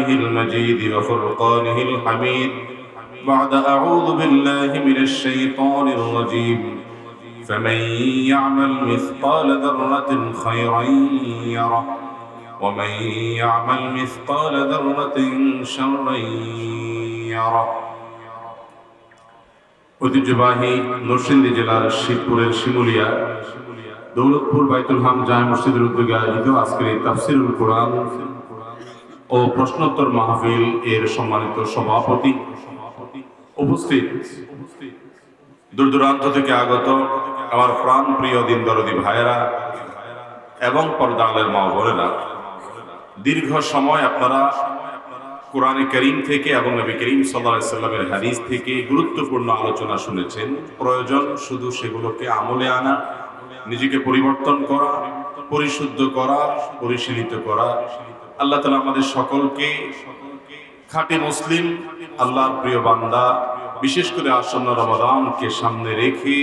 كلامه المجيد وفرقانه الحميد بعد أعوذ بالله من الشيطان الرجيم فمن يعمل مثقال ذرة خيرا يره ومن يعمل مثقال ذرة شرا يره ঐতিহ্যবাহী নরসিংদী জেলার শিবপুরের শিমুলিয়া দৌলতপুর বাইতুল হাম জামে মসজিদের উদ্যোগে আয়োজিত আজকের এই তাফসিরুল কোরআন ও প্রশ্নোত্তর মাহফিল এর সম্মানিত সভাপতি, উপস্থিত দূর দূরান্ত থেকে আগত আমার প্রাণ প্রিয় দিন দরদি ভাইয়েরা এবং পর্দা আলের মা বোনেরা, দীর্ঘ সময় আপনারা কোরআনে কারীম থেকে এবং নবী করিম সাল্লাল্লাহু আলাইহি সাল্লামের হাদিস থেকে গুরুত্বপূর্ণ আলোচনা শুনেছেন। প্রয়োজন শুধু সেগুলোকে আমলে আনা, নিজেকে পরিবর্তন করা, পরিশুদ্ধ করা, পরিশীলিত করা। আল্লাহ তাআলা আমাদের সকলকে খাঁটি মুসলিম, আল্লাহর প্রিয় বান্দা, বিশেষ করে আসন্ন রমাদানকে সামনে রেখে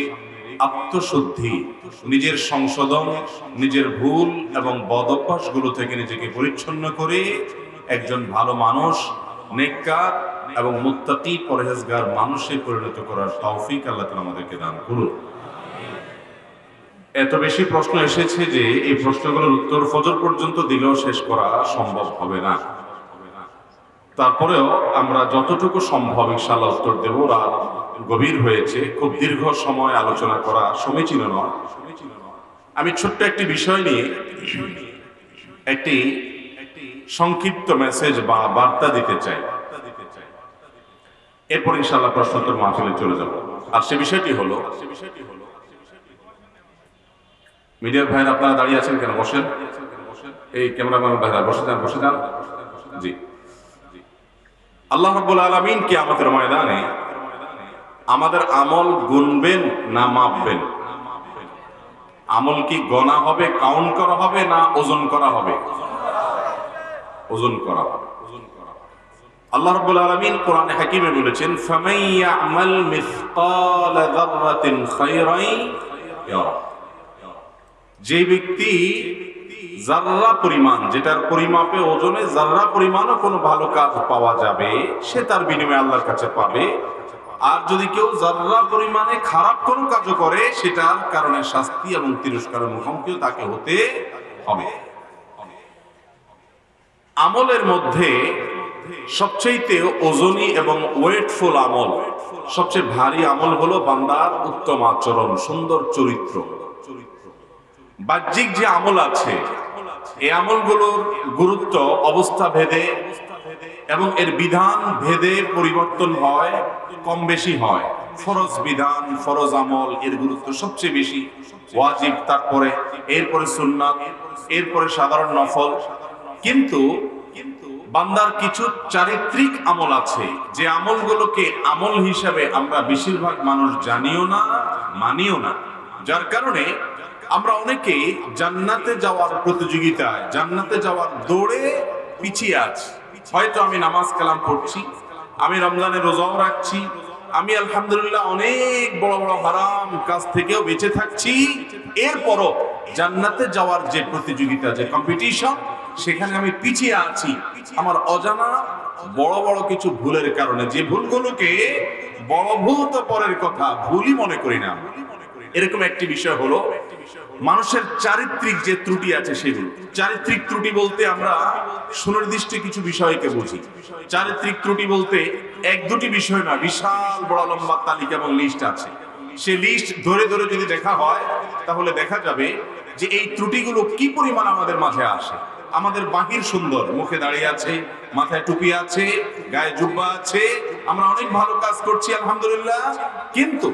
আত্মশুদ্ধি, নিজের সংশোধন, নিজের ভুল এবং বদ অভ্যাসগুলো থেকে নিজেকে পরিচ্ছন্ন করে একজন ভালো মানুষ, নেককার এবং মুত্তাকি পরহেজগার মানুষে পরিণত করার তৌফিক আল্লাহ তাআলা আমাদেরকে দান করুন। এত বেশি প্রশ্ন এসেছে যে এই প্রশ্নগুলোর উত্তর ফজর পর্যন্ত দিলেও শেষ করা সম্ভব হবে না। তারপরেও আমরা যতটুকু সম্ভব ইনশাআল্লাহ উত্তর দেব। রাত গভীর হয়েছে, খুব দীর্ঘ সময় আলোচনা করা সমীচীন নয়। আমি ছোট্ট একটি বিষয় নিয়ে একটি সংক্ষিপ্ত মেসেজ বা বার্তা দিতে চাই, এরপর ইনশাআল্লাহ প্রশ্নোত্তর মাহফিলে চলে যাব। আর সে বিষয়টি হলো, মিডিয়ার ভাইরা আপনারা দাঁড়িয়ে আছেন কেন? বসেন। এই ক্যামেরাম্যান ভাইরা বসে যান, বসে যান। জি, আল্লাহ রাব্বুল আলামিন কিয়ামতের ময়দানে আমাদের আমল গুনবেন না মাপবেন? আমল কি গণা হবে, কাউন্ট করা হবে, না ওজন করা হবে? ওজন করা হবে। আল্লাহ রাব্বুল আলামিন কোরআনে হাকিমে বলেছেন, ফামান ইয়ামাল মিসকাল যাররাতিন খায়রান ইয়ারা। যে ব্যক্তি জাররা পরিমাণ, যেটার পরিমাপে ওজনে জাররা পরিমাণও কোনো ভালো কাজ পাওয়া যাবে, সে তার বিনিময়ে আল্লাহর কাছে পাবে। আর যদি কেউ জাররা পরিমাণে খারাপ কোনো কাজও করে, সেটার কারণে শাস্তি এবং তিরস্কারের মুখোমুখি তাকে হতে হবে। আমলের মধ্যে সবচেয়ে ওজনী এবং ওয়েটফুল আমল, সবচেয়ে ভারী আমল হলো বান্দার উত্তম আচরণ, সুন্দর চরিত্র। বাহ্যিক যে আমল আছে, এই আমলগুলোর গুরুত্ব অবস্থা ভেদে এবং এর বিধান ভেদে পরিবর্তন হয়, কম বেশি হয়। ফরজ বিধান, ফরজ আমল এর গুরুত্ব সবচেয়ে বেশি, ওয়াজিব, তারপরে এরপরে সুন্নাত, এরপরে সাধারণ নফল। কিন্তু বান্দার কিছু চারিত্রিক আমল আছে, যে আমলগুলোকে আমল হিসাবে আমরা বেশিরভাগ মানুষ জানিও না, মানিও না। যার কারণে আমরা অনেকে জান্নাতে যাওয়ার প্রতিযোগিতায়, জান্নাতে যাওয়ার দৌড়ে পিছিয়ে আছি। হয়তো আমি নামাজ কালাম পড়ছি, আমি রমজানের রোজাও রাখছি, আমি আলহামদুলিল্লাহ অনেক বড় বড় হারাম কাজ থেকেও বেঁচে থাকছি, এরপরও জান্নাতে যাওয়ার যে প্রতিযোগিতা, যে কম্পিটিশন, সেখানে আমি পিছিয়ে আছি আমার অজানা বড় বড় কিছু ভুলের কারণে। যে ভুলগুলোকে বড় ভুল তো পরের কথা, ভুলই মনে করি না। এরকম একটি বিষয় হলো মানুষের চারিত্রিক যে ত্রুটি আছে সেগুলো। চারিত্রিক ত্রুটি বলতে আমরা সুনির্দিষ্ট কিছু বিষয়কে বুঝি। চারিত্রিক ত্রুটি বলতে এক দুটি বিষয় না, বিশাল বড় লম্বা তালিকা এবং লিস্ট আছে। সে লিস্ট ধরে ধরে যদি দেখা হয়, তাহলে দেখা যাবে যে এই ত্রুটিগুলো কি পরিমাণ আমাদের মাঝে আসে। আমাদের বাহির সুন্দর, মুখে দাঁড়িয়ে আছে, মাথায় টুপি আছে, গায়ে জুব্বা আছে, আমরা অনেক ভালো কাজ করছি আলহামদুলিল্লাহ। কিন্তু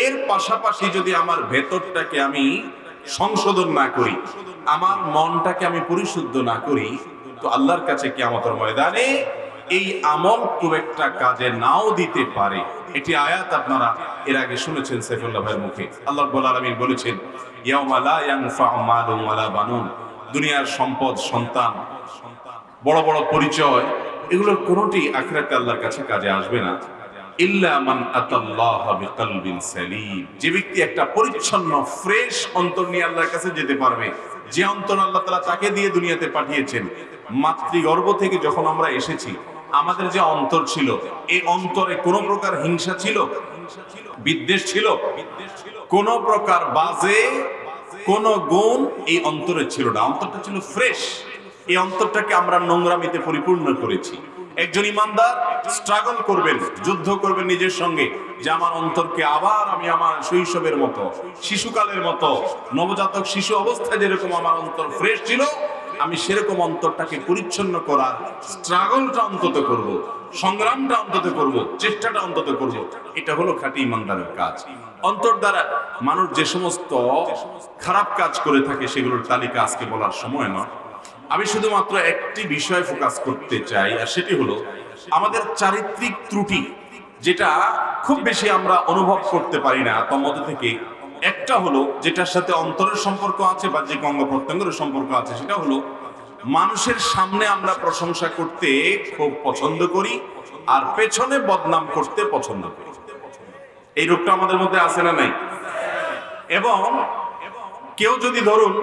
এর পাশাপাশি যদি আমার ভেতরটাকে আমি সংশোধন না করি, আমার মনটাকে আমি পরিশুদ্ধ না করি, তো আল্লাহর কাছে কিয়ামতের ময়দানে এই আমল খুব একটা কাজে নাও দিতে পারে। এটি আয়াত আপনারা এর আগে শুনেছেন সাইফুল্লাহ ভাইয়ের মুখে। আল্লাহ রাব্বুল আলামিন বলেছেন, ইয়াউমা লা ইয়ানফাউ মালুন ওয়ালা বানুন। দুনিয়ার সম্পদ, সন্তান, বড় বড় পরিচয়, এগুলোর কোনোটি আখিরাতে আল্লাহর কাছে কাজে আসবে না। ইল্লা মান আতাল্লাহা বিকলবিন সালিম। যে ব্যক্তি একটা পরিচ্ছন্ন ফ্রেশ অন্তর নিয়ে আল্লাহর কাছে যেতে পারবে, যে অন্তর আল্লাহ তাআলা তাকে দিয়ে দুনিয়াতে পাঠিয়েছেন, মাতৃগর্ভ থেকে যখন আমরা এসেছি, আমাদের যে অন্তর ছিল, এই অন্তরে কোনো প্রকার হিংসা ছিল, বিদ্বেষ ছিল, কোন প্রকার বাজে কোন গুণ এই অন্তরে ছিল না। অন্তরটা ছিল ফ্রেশ। এই অন্তরটাকে আমরা নোংরামিতে পরিপূর্ণ করেছি। একজন ইমানদার স্ট্রাগল করবেন, যুদ্ধ করবেন নিজের সঙ্গে, যে আমার অন্তরকে আবার আমি আমার শৈশবের মতো, শিশুকালের মতো, নবজাতক শিশু অবস্থায় যেরকম আমার অন্তর ফ্রেশ ছিল, আমি সেরকম অন্তরটাকে পরিচ্ছন্ন করার স্ট্রাগলটা অন্তত করব, সংগ্রামটা অন্তত করব, চেষ্টাটা অন্তত করব। এটা হলো খাঁটি ইমানদারের কাজ। অন্তর দ্বারা মানুষ যে সমস্ত খারাপ কাজ করে থাকে সেগুলোর তালিকা আজকে বলার সময় নয়। আমি শুধুমাত্র একটি বিষয় ফোকাস করতে চাই, আর সেটি হলো আমাদের চারিত্রিক ত্রুটি, যেটা খুব বেশি আমরা অনুভব করতে পারি না। তার মধ্যে থেকে একটা হলো যেটার সাথে অন্তরের সম্পর্ক আছে, বাহ্যিক অঙ্গ প্রত্যঙ্গের সম্পর্ক আছে, সেটা হলো মানুষের সামনে আমরা প্রশংসা করতে খুব পছন্দ করি আর পেছনে বদনাম করতে পছন্দ করি। এই রোগটা আমাদের মধ্যে আছে না নাই? এবং কেউ যদি ধরুন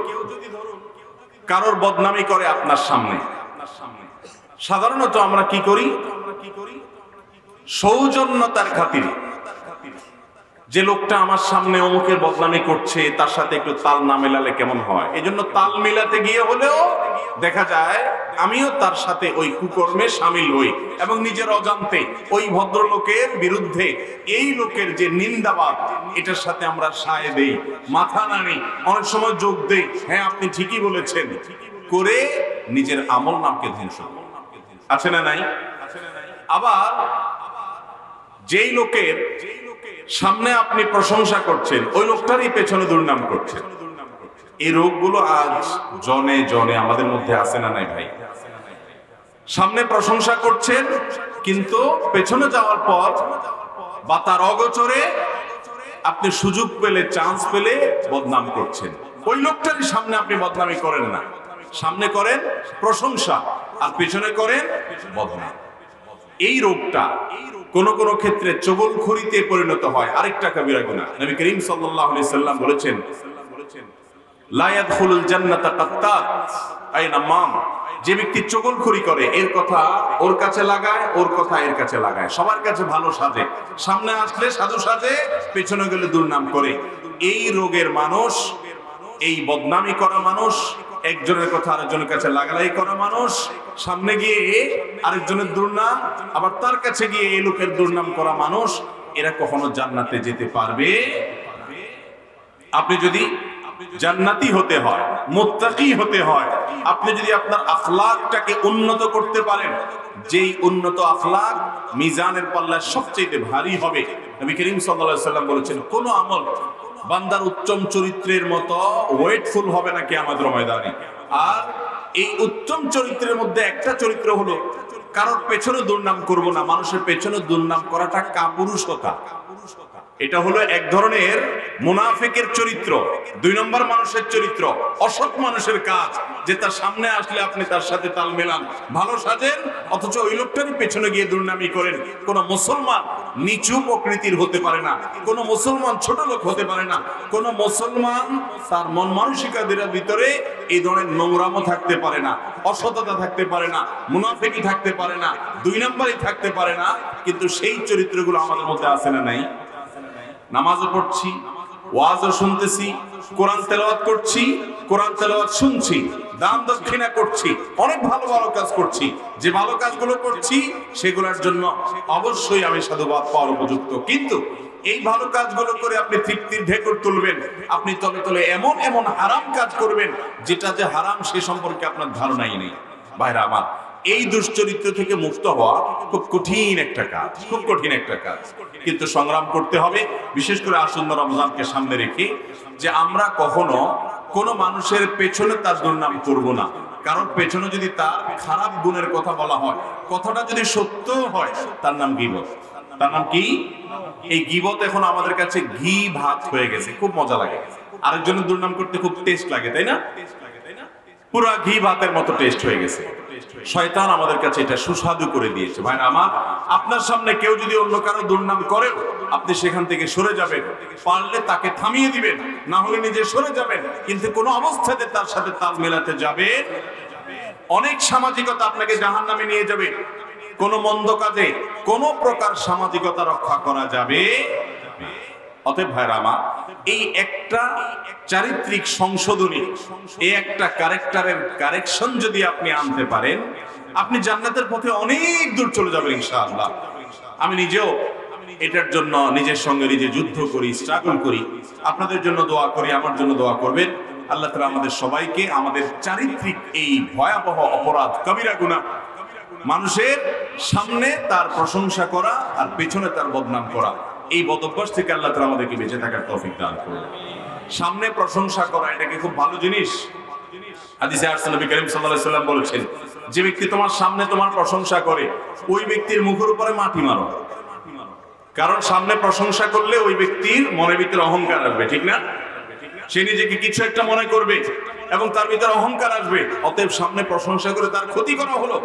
কারোর বদনামি করে আপনার সামনে, সাধারণত আমরা কি করি? সৌজন্যতার খাতিরে, যে লোকটা আমার সামনে অমুকের বদনামি করছে, তার সাথে একটু তাল না মেলালে কেমন হয়, এই জন্য তাল মিলাতে গিয়ে হলেও দেখা যায় আমিও তার সাথে ওই কুকর্মে সামিল হই এবং নিজের অজান্তে ওই ভদ্রলোকের বিরুদ্ধে এই লোকের যে নিন্দাবাদ, এটার সাথে আমরা সায় দেই, মাথা নাড়ি, অনেক সময় যোগ দেই, হ্যাঁ আপনি ঠিকই বলেছেন, করে নিজের আমল নামকে ধ্বংস আছে না নাই? আবার যেই লোকের সামনে আপনি প্রশংসা করছেন, ওই লোকটারই পেছনে দুর্নাম করছেন। এই রোগগুলো আজ জনে জনে আমাদের মধ্যে আছে না নাই ভাই? সামনে প্রশংসা করছেন কিন্তু পেছনে যাওয়ার পর বা তার অগোচরে আপনি সুযোগ পেলে, চান্স পেলে বদনাম করছেন। ওই লোকটারই সামনে আপনি বদনামি করেন না, সামনে করেন প্রশংসা আর পেছনে করেন বদনাম। এই রোগটা কোন কোন ক্ষেত্রে চগলখড়িতে পরিণত হয়, আরেকটা কবিরা গুনাহ। নবী করিম সাল্লাল্লাহু আলাইহি সাল্লাম বলেছেন, লা ইয়াদখুলুল জান্নাতা কাত্তাত আই নামাম। যে ব্যক্তি চগলখড়ি করে, এর কথা ওর কাছে লাগায়, ওর কথা এর কাছে লাগায়, সবার কাছে ভালো সাজে, সামনে আসলে সাধু সাজে, পেছনে গেলে দুর্নাম করে, এই রোগের মানুষ, এই বদনামি করা মানুষ, একজনের কথা আরেকজনের কাছে লাগালাই করা মানুষ, সামনে গিয়ে আরেকজনের দুর্নাম, আবার তার কাছে গিয়ে এই লোকের দুর্নাম করা মানুষ, এরা কখনো জান্নাতে যেতে পারবে? আপনি যদি জান্নাতি হতে হয়, মুত্তাকি হতে হয়, আপনি যদি আপনার আখলাকটাকে উন্নত করতে পারেন, যেই উন্নত আখলাক মিজানের পাল্লায় সবচেয়ে ভারী হবে। নবী করিম সাল্লাল্লাহু আলাইহি সাল্লাম বলেছেন, কোন আমল বান্দার উত্তম চরিত্রের মতো ওয়েটফুল হবে না কিয়ামতের ময়দানে। আর এই উত্তম চরিত্রের মধ্যে একটা চরিত্র হলো কারোর পেছনে দুর্নাম করব না। মানুষের পেছনে দুর্নাম করাটা কাপুরুষতা। এটা হলো এক ধরনের মুনাফিকের চরিত্র, 2 নম্বর মানুষের চরিত্র, অসৎ মানুষের কাজ, যে তার সামনে আসলে আপনি তার সাথে তাল মেলান, ভালো সাজেন, অথচ ওই লোকটারই পেছনে গিয়ে দুর্নামি করেন। কোন মুসলমান নিচু প্রকৃতির হতে পারে না, কোন মুসলমান ছোট লোক হতে পারে না, কোন মুসলমান তার মন মানসিকতার ভিতরে এই ধরনের নোংরামো থাকতে পারে না, অসততা থাকতে পারে না, মুনাফিকি থাকতে পারে না, 2 নম্বরই থাকতে পারে না। কিন্তু সেই চরিত্রগুলো আমাদের মধ্যে আছে না নাই? নামাজও পড়ছি, ওয়াজও শুনতেছি, কোরআন তেলাওয়াত করছি, কোরআন তেলাওয়াত শুনছি, দান দক্ষিণা করছি, অনেক ভালো ভালো কাজ করছি। যে ভালো কাজগুলো করছি সেগুলোর জন্য অবশ্যই আমি সাধুবাদ পাওয়ার উপযুক্ত। কিন্তু এই ভালো কাজগুলো করে আপনি তৃপ্তির ঢেকুর তুলবেন, আপনি তলে তলে এমন এমন হারাম কাজ করবেন যেটা যে হারাম সে সম্পর্কে আপনার ধারণাই নেই। ভাইরা আমার, এই দুশ্চরিত্র থেকে মুক্ত হওয়া খুব কঠিন একটা কাজ, খুব কঠিন একটা কাজ, কিন্তু সংগ্রাম করতে হবে। বিশেষ করে আসন্ন রমজানকে সামনে রেখে, যে আমরা কখনো কোনো মানুষের পেছনে তার দুর্নাম করব না। কারণ পেছনে যদি তার খারাপ গুণের কথা বলা হয়, কথাটা যদি সত্য হয়, তার নাম গীবত। তার নাম কি? এই গীবত এখন আমাদের কাছে ঘি ভাত হয়ে গেছে, খুব মজা লাগে। আরেকজনের দুর্নাম করতে খুব টেস্ট লাগে, তাই না? পুরা ঘি ভাতের মতো টেস্ট হয়ে গেছে। শয়তান আমাদের কাছে এটা সুস্বাদু করে দিয়েছে। ভাই আমার, আপনার সামনে কেউ যদি অন্য কারো দুর্নাম করে, আপনি সেখান থেকে সরে যাবেন, পারলে তাকে থামিয়ে দিবেন, না হলে নিজে সরে যাবেন, কিন্তু কোনো অবস্থাতে তার সাথে তাল মেলাতে যাবেন অনেক সামাজিকতা আপনাকে জাহান্নামে নিয়ে যাবে। কোন মন্দ কাজে কোন প্রকার সামাজিকতা রক্ষা করা যাবে। অতএব ভাইরা আমার, এই একটা চারিত্রিক সংশোধনী, এই একটা ক্যারেক্টারের কারেকশন যদি আপনি আনতে পারেন, আপনি জান্নাতের পথে অনেক দূর চলে যাবেন ইনশাআল্লাহ। আমি নিজেও এটার জন্য নিজের সঙ্গে নিজে যুদ্ধ করি, স্ট্রাগল করি। আপনাদের জন্য দোয়া করি, আমার জন্য দোয়া করবেন। আল্লাহ তাআলা আমাদের সবাইকে আমাদের চারিত্রিক এই ভয়াবহ অপরাধ, কবিরা গুনাহ, মানুষের সামনে তার প্রশংসা করা আর পেছনে তার বদনাম করা, এই বদভ্যাস থেকে আল্লাহ তাআলা আমাদেরকে বেঁচে থাকার তৌফিক দান করুন। সামনে প্রশংসা করা এটা কি খুব ভালো জিনিস? হাদিসে আসছে নবী করিম সাল্লাল্লাহু আলাইহি ওয়াসাল্লাম বলেছেন, যে ব্যক্তি তোমার সামনে তোমার প্রশংসা করে, ওই ব্যক্তির মুখের উপরে মাটি মারো। কারণ সামনে প্রশংসা করলে ওই ব্যক্তির মনের ভিতরে অহংকার আসবে, ঠিক না? সে নিজেকে কিছু একটা মনে করবে এবং তার ভিতরে অহংকার আসবে। অতএব সামনে প্রশংসা করে তার ক্ষতি করা হলো।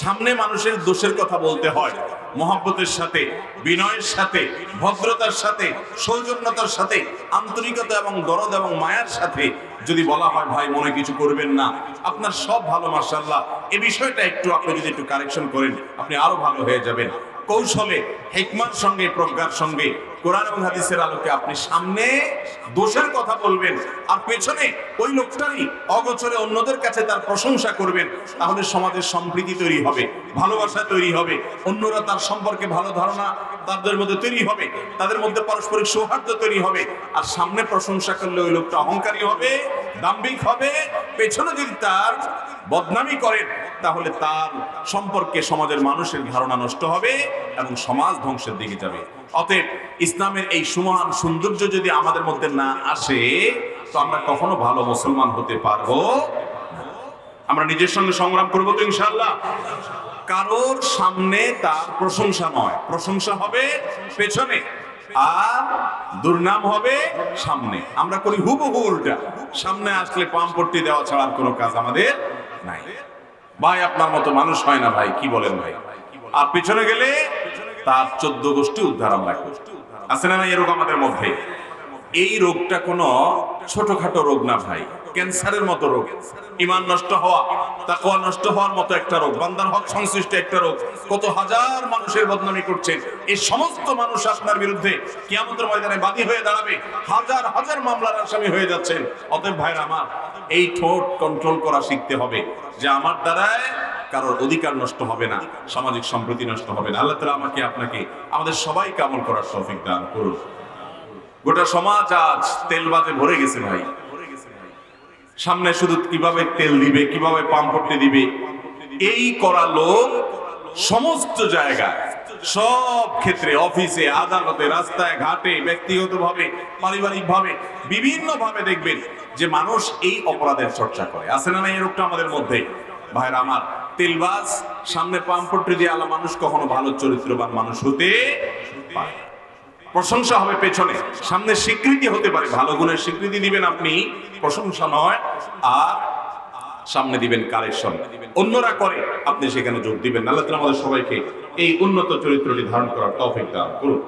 সামনে মানুষের দোষের কথা বলতে হয় মহব্বতের সাথে, বিনয়ের সাথে, ভদ্রতার সাথে, সৌজন্যতার সাথে, আন্তরিকতা এবং দরদ এবং মায়ার সাথে। যদি বলা হয় ভাই মনে কিছু করবেন না, আপনার সব ভালো মাশাআল্লাহ, এই বিষয়টা একটু আপনি যদি একটু কারেকশন করেন, আপনি আরো ভালো হয়ে যাবেন। কৌশলে, হিকমার সঙ্গে, প্রজ্ঞার সঙ্গে, কোরআন এবং হাদিসের আলোকে আপনি সামনে দোষের কথা বলবেন আর পেছনে ওই লোকটারই অগোচরে অন্যদের কাছে তার প্রশংসা করবেন। তাহলে সমাজের সম্প্রীতি তৈরি হবে, ভালোবাসা তৈরি হবে, অন্যরা তার সম্পর্কে ভালো ধারণা তাদের মধ্যে তৈরি হবে, তাদের মধ্যে পারস্পরিক সৌহার্দ্য তৈরি হবে। আর সামনে প্রশংসা করলে ওই লোকটা অহংকারী হবে, দাম্ভিক হবে। পেছনে যদি তার বদনামি করেন, তাহলে তার সম্পর্কে সমাজের মানুষের ধারণা নষ্ট হবে এবং সমাজ ধ্বংসের দিকে যাবে। অতএব ইসলামের এই সুমহান সৌন্দর্য যদি আমাদের মধ্যে না আসে, তো আমরা কখনো ভালো মুসলমান হতে পারবো? আমরা নিজের সঙ্গে সংগ্রাম করবো তো ইনশাআল্লাহ। কারোর সামনে তার প্রশংসা নয়, প্রশংসা হবে পেছনে আর দুর্নাম হবে সামনে। আমরা করি হুবহু উল্টা। সামনে আসলে পামপট্টি দেওয়া ছাড়ার কোনো কাজ আমাদের নাই। ভাই আপনার মতো মানুষ হয় না ভাই, কি বলেন ভাই? আর পেছনে গেলে তার 14 গোষ্ঠী উদ্ধার আমরা করি। আছে না এই রোগ আমাদের মধ্যে? এই রোগটা কোনো ছোটখাটো রোগ না ভাই, ক্যান্সারের মতো রোগ। ঈমান নষ্ট হওয়া, তাকওয়া নষ্ট হওয়ার মতো একটা রোগ, বান্দার হক সংশ্লিষ্ট একটা রোগ। কত হাজার মানুষের বদনামি করছেন। এই সমস্ত মানুষ আপনার বিরুদ্ধে কিয়ামতের ময়দানে বাদী হয়ে দাঁড়াবে, হাজার হাজার মামলার আসামি হয়ে যাচ্ছেন। অতএব ভাইরা আমার, এই ঠোঁট কন্ট্রোল করা শিখতে হবে, যে আমার দ্বারায় কারোর অধিকার নষ্ট হবে না, সামাজিক সম্প্রীতি নষ্ট হবে না। আল্লাহ তাআলা আমাকে আপনাকে আমাদের সবাইকে আমল করার তৌফিক দান করুন। গোটা সমাজ আজ তেলবাজে ভরে গেছে ভাই। সামনে শুধু কিভাবে তেল দিবে, কিভাবে পাম্পট্টি দিবে, এই করা লোক সমস্ত জায়গায়, সব ক্ষেত্রে, অফিসে, আদালতে, রাস্তায় ঘাটে, ব্যক্তিগতভাবে, পারিবারিকভাবে, বিভিন্নভাবে দেখবেন যে মানুষ এই অপরাধের চর্চা করে। আছে না এই রোগটা আমাদের মধ্যে? ভাইরা আমার, তেলবাজ, সামনে পাম্পট্টি দিয়ে আলা মানুষ কখনো ভালো চরিত্রবান মানুষ হতে পারে। প্রশংসা হবে পেছনে, সামনে স্বীকৃতি হতে পারে, ভালো গুণের স্বীকৃতি দিবেন আপনি, প্রশংসা নয়। আর সামনে দিবেন কারেকশন, অন্যরা করে আপনি সেখানে যোগ দিবেন। আল্লাহ তাআলা আমাদের সবাইকে এই উন্নত চরিত্রটি ধারণ করার তৌফিক দান করুন।